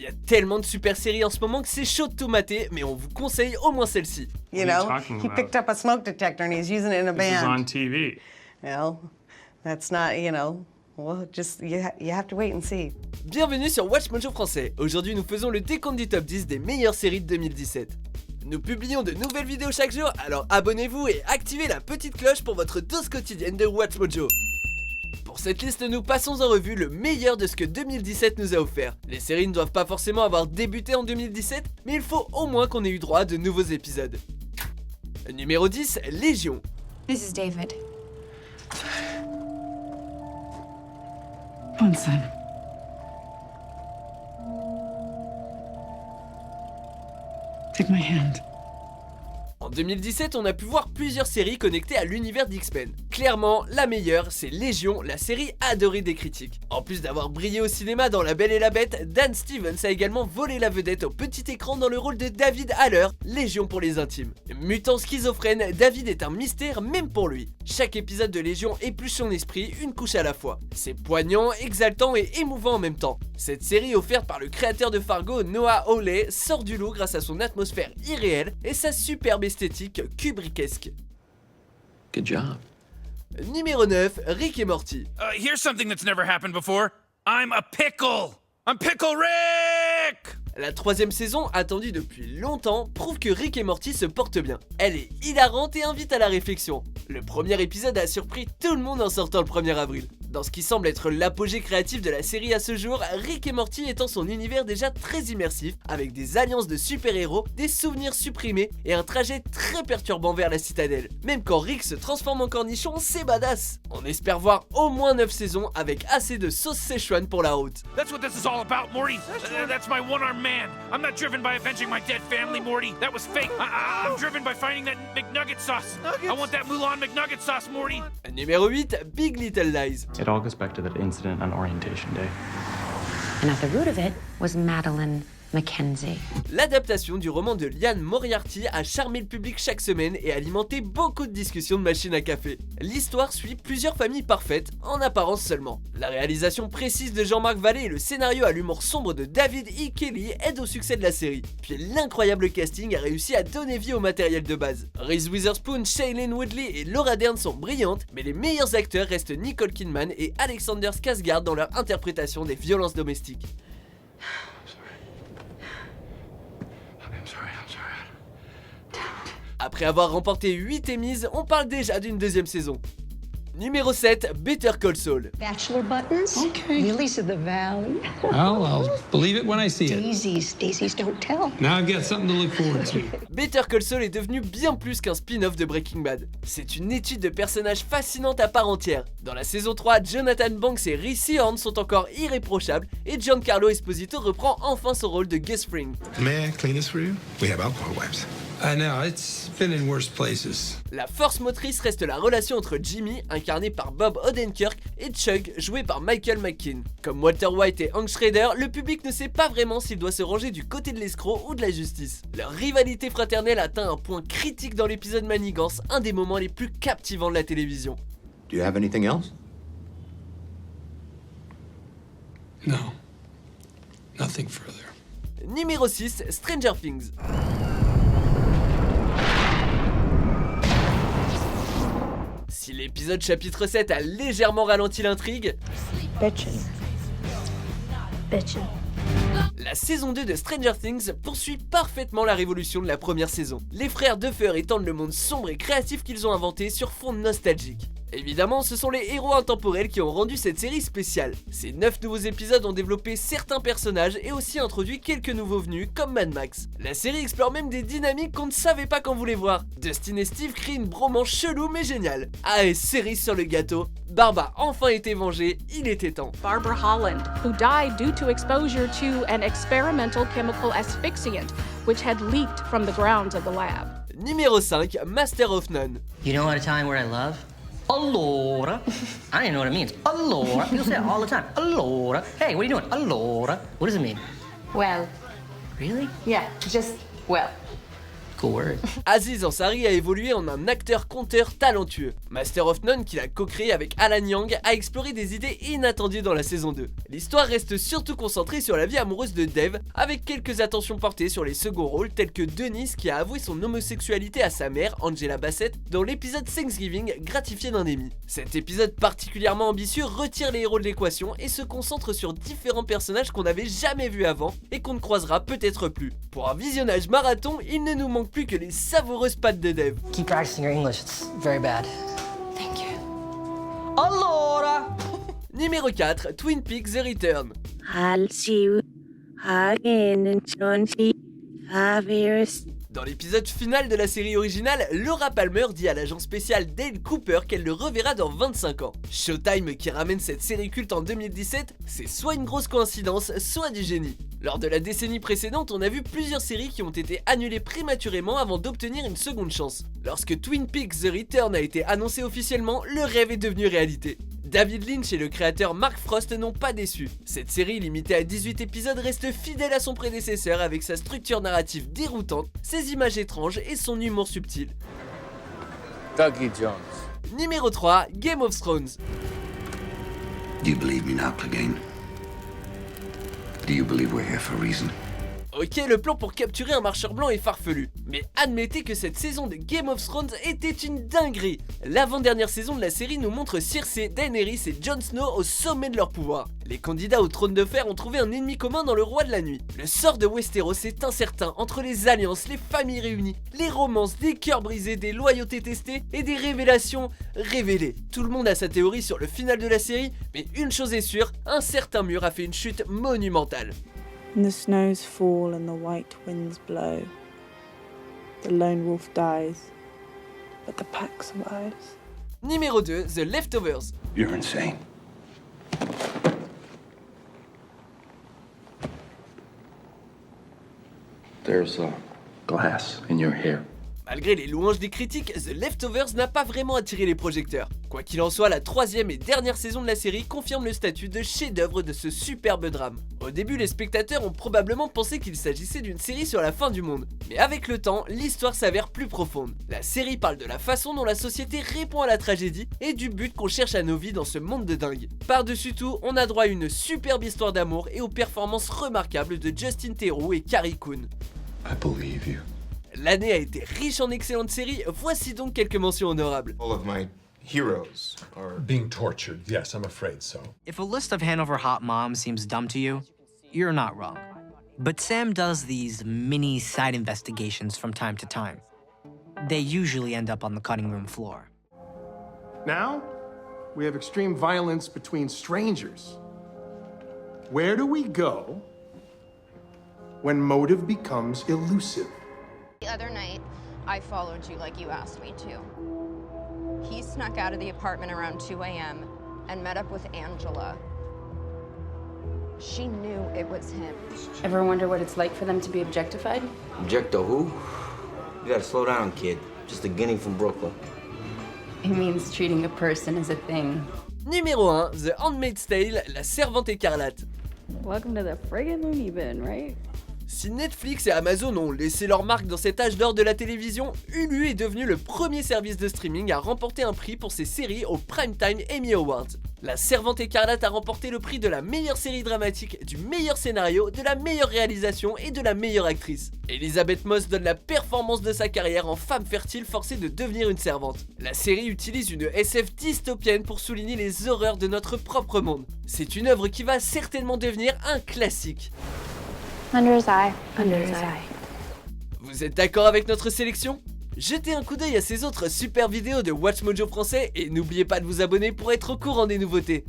Il y a tellement de super séries en ce moment que c'est chaud de tout mater, mais on vous conseille au moins celle-ci. You know, he picked up a smoke detector and he's using it in a band. This is on TV. Well, that's not, well, just you have to wait and see. Bienvenue sur Watch Mojo français. Aujourd'hui, nous faisons le décompte du top 10 des meilleures séries de 2017. Nous publions de nouvelles vidéos chaque jour, alors abonnez-vous et activez la petite cloche pour votre dose quotidienne de Watch Mojo. Pour cette liste, nous passons en revue le meilleur de ce que 2017 nous a offert. Les séries ne doivent pas forcément avoir débuté en 2017, mais il faut au moins qu'on ait eu droit à de nouveaux épisodes. Numéro 10, Légion. This is David. Bunsen. Take my hand. En 2017, on a pu voir plusieurs séries connectées à l'univers d'X-Men. Clairement, la meilleure, c'est Légion, la série adorée des critiques. En plus d'avoir brillé au cinéma dans La Belle et la Bête, Dan Stevens a également volé la vedette au petit écran dans le rôle de David Haller, Légion pour les intimes. Mutant schizophrène, David est un mystère même pour lui. Chaque épisode de Légion épluche son esprit, une couche à la fois. C'est poignant, exaltant et émouvant en même temps. Cette série offerte par le créateur de Fargo, Noah Hawley, sort du lot grâce à son atmosphère irréelle et sa superbe esthétique kubrickesque. Good job. Numéro 9, Rick et Morty. Here's something that's never happened before. I'm a pickle. I'm Pickle Rick. La troisième saison, attendue depuis longtemps, prouve que Rick et Morty se portent bien. Elle est hilarante et invite à la réflexion. Le premier épisode a surpris tout le monde en sortant le 1er avril. Dans ce qui semble être l'apogée créatif de la série à ce jour, Rick et Morty étend son univers déjà très immersif, avec des alliances de super-héros, des souvenirs supprimés et un trajet très perturbant vers la citadelle. Même quand Rick se transforme en cornichon, c'est badass. On espère voir au moins 9 saisons avec assez de sauce Szechuan pour la route. That's what this is all about, Morty. That's my one-armed man. I'm not driven by avenging my dead family, Morty. That was fake. I'm driven by finding that McNugget sauce. I want that Mulan McNugget sauce, Morty. Numéro 8, Big Little Lies. It all goes back to that incident on orientation day. And at the root of it was Madeline Mackenzie. L'adaptation du roman de Liane Moriarty a charmé le public chaque semaine et alimenté beaucoup de discussions de machines à café. L'histoire suit plusieurs familles parfaites, en apparence seulement. La réalisation précise de Jean-Marc Vallée et le scénario à l'humour sombre de David E. Kelly aident au succès de la série. Puis l'incroyable casting a réussi à donner vie au matériel de base. Reese Witherspoon, Shailene Woodley et Laura Dern sont brillantes, mais les meilleurs acteurs restent Nicole Kidman et Alexander Skarsgård dans leur interprétation des violences domestiques. Après avoir remporté 8 Emmys, on parle déjà d'une deuxième saison. Numéro 7, Better Call Saul. Bachelor buttons? Okay. Lilies of the Valley? Oh, I'll believe it when I see it. Daisies don't tell. Now I've got something to look forward to. Better Call Saul est devenu bien plus qu'un spin-off de Breaking Bad. C'est une étude de personnages fascinante à part entière. Dans la saison 3, Jonathan Banks et Rhys Seehorn sont encore irréprochables et Giancarlo Esposito reprend enfin son rôle de Gus Fring. May I clean this for you? We have alcohol wipes. I know, it's been in worse places. La force motrice reste la relation entre Jimmy, incarné par Bob Odenkirk, et Chug, joué par Michael McKean. Comme Walter White et Hank Schrader, le public ne sait pas vraiment s'il doit se ranger du côté de l'escroc ou de la justice. Leur rivalité fraternelle atteint un point critique dans l'épisode Manigance, un des moments les plus captivants de la télévision. Do you have anything else? No. Nothing further. Numéro 6, Stranger Things. Si l'épisode chapitre 7 a légèrement ralenti l'intrigue, la saison 2 de Stranger Things poursuit parfaitement la révolution de la première saison. Les frères Duffer étendent le monde sombre et créatif qu'ils ont inventé sur fond nostalgique. Évidemment, ce sont les héros intemporels qui ont rendu cette série spéciale. Ces 9 nouveaux épisodes ont développé certains personnages et aussi introduit quelques nouveaux venus comme Mad Max. La série explore même des dynamiques qu'on ne savait pas qu'on voulait voir. Dustin et Steve créent une bromance chelou mais géniale. Ah, et cerise sur le gâteau, Barb a enfin été vengée, il était temps. Barbara Holland, who died due to exposure to an experimental chemical asphyxiant which had leaked from the grounds of the lab. Numéro 5, Master of None. You know at a time where I love? Allora. I don't even know what it means. Allora. People say it all the time. Allora. Hey, what are you doing? Allora. What does it mean? Well. Really? Yeah, just well. Cool word. Aziz Ansari a évolué en un acteur-conteur talentueux. Master of None, qu'il a co-créé avec Alan Yang, a exploré des idées inattendues dans la saison 2. L'histoire reste surtout concentrée sur la vie amoureuse de Dave, avec quelques attentions portées sur les seconds rôles tels que Denise qui a avoué son homosexualité à sa mère, Angela Bassett, dans l'épisode Thanksgiving gratifié d'un Emmy. Cet épisode particulièrement ambitieux retire les héros de l'équation et se concentre sur différents personnages qu'on n'avait jamais vus avant et qu'on ne croisera peut-être plus. Pour un visionnage marathon, il ne nous manque plus que les savoureuses pattes de Dave. Keep practicing your English, it's very bad. Thank you. Allora! Numéro 4, Twin Peaks The Return. Dans l'épisode final de la série originale, Laura Palmer dit à l'agent spécial Dale Cooper qu'elle le reverra dans 25 ans. Showtime qui ramène cette série culte en 2017, c'est soit une grosse coïncidence, soit du génie. Lors de la décennie précédente, on a vu plusieurs séries qui ont été annulées prématurément avant d'obtenir une seconde chance. Lorsque Twin Peaks The Return a été annoncé officiellement, le rêve est devenu réalité. David Lynch et le créateur Mark Frost n'ont pas déçu. Cette série limitée à 18 épisodes reste fidèle à son prédécesseur avec sa structure narrative déroutante, ses images étranges et son humour subtil. Dougie Jones. Numéro 3, Game of Thrones. Do you believe me now, Clegane? Do you believe we're here for a reason? Ok, le plan pour capturer un marcheur blanc est farfelu, mais admettez que cette saison de Game of Thrones était une dinguerie. L'avant-dernière saison de la série nous montre Cersei, Daenerys et Jon Snow au sommet de leur pouvoir. Les candidats au trône de fer ont trouvé un ennemi commun dans le roi de la nuit. Le sort de Westeros est incertain entre les alliances, les familles réunies, les romances, des cœurs brisés, des loyautés testées et des révélations révélées. Tout le monde a sa théorie sur le final de la série, mais une chose est sûre, un certain mur a fait une chute monumentale. And the snows fall and the white winds blow. The lone wolf dies, but the pack survives. Numéro 2, The Leftovers. You're insane. There's glass in your hair. Malgré les louanges des critiques, The Leftovers n'a pas vraiment attiré les projecteurs. Quoi qu'il en soit, la troisième et dernière saison de la série confirme le statut de chef-d'œuvre de ce superbe drame. Au début, les spectateurs ont probablement pensé qu'il s'agissait d'une série sur la fin du monde. Mais avec le temps, l'histoire s'avère plus profonde. La série parle de la façon dont la société répond à la tragédie et du but qu'on cherche à nos vies dans ce monde de dingue. Par-dessus tout, on a droit à une superbe histoire d'amour et aux performances remarquables de Justin Theroux et Carrie Coon. I believe you. L'année a été riche en excellentes séries, voici donc quelques mentions honorables. All of my heroes are being tortured. Yes, I'm afraid so. If a list of Hanover hot moms seems dumb to you, you're not wrong. But Sam does these mini side investigations from time to time. They usually end up on the cutting room floor. Now, we have extreme violence between strangers. Where do we go when motive becomes elusive? The other night, I followed you like you asked me to. He snuck out of the apartment around 2 a.m. and met up with Angela. She knew it was him. Ever wonder what it's like for them to be objectified? Objecto who? You gotta slow down, kid. Just a guinea from Brooklyn. It means treating a person as a thing. Numéro 1, The Handmaid's Tale, La Servante Écarlate. Welcome to the friggin' loony bin, right? Si Netflix et Amazon ont laissé leur marque dans cet âge d'or de la télévision, Hulu est devenu le premier service de streaming à remporter un prix pour ses séries aux Primetime Emmy Awards. La Servante Écarlate a remporté le prix de la meilleure série dramatique, du meilleur scénario, de la meilleure réalisation et de la meilleure actrice. Elizabeth Moss donne la performance de sa carrière en femme fertile forcée de devenir une servante. La série utilise une SF dystopienne pour souligner les horreurs de notre propre monde. C'est une œuvre qui va certainement devenir un classique. Under his eye. Under his eye. Vous êtes d'accord avec notre sélection ? Jetez un coup d'œil à ces autres super vidéos de Watch Mojo français et n'oubliez pas de vous abonner pour être au courant des nouveautés.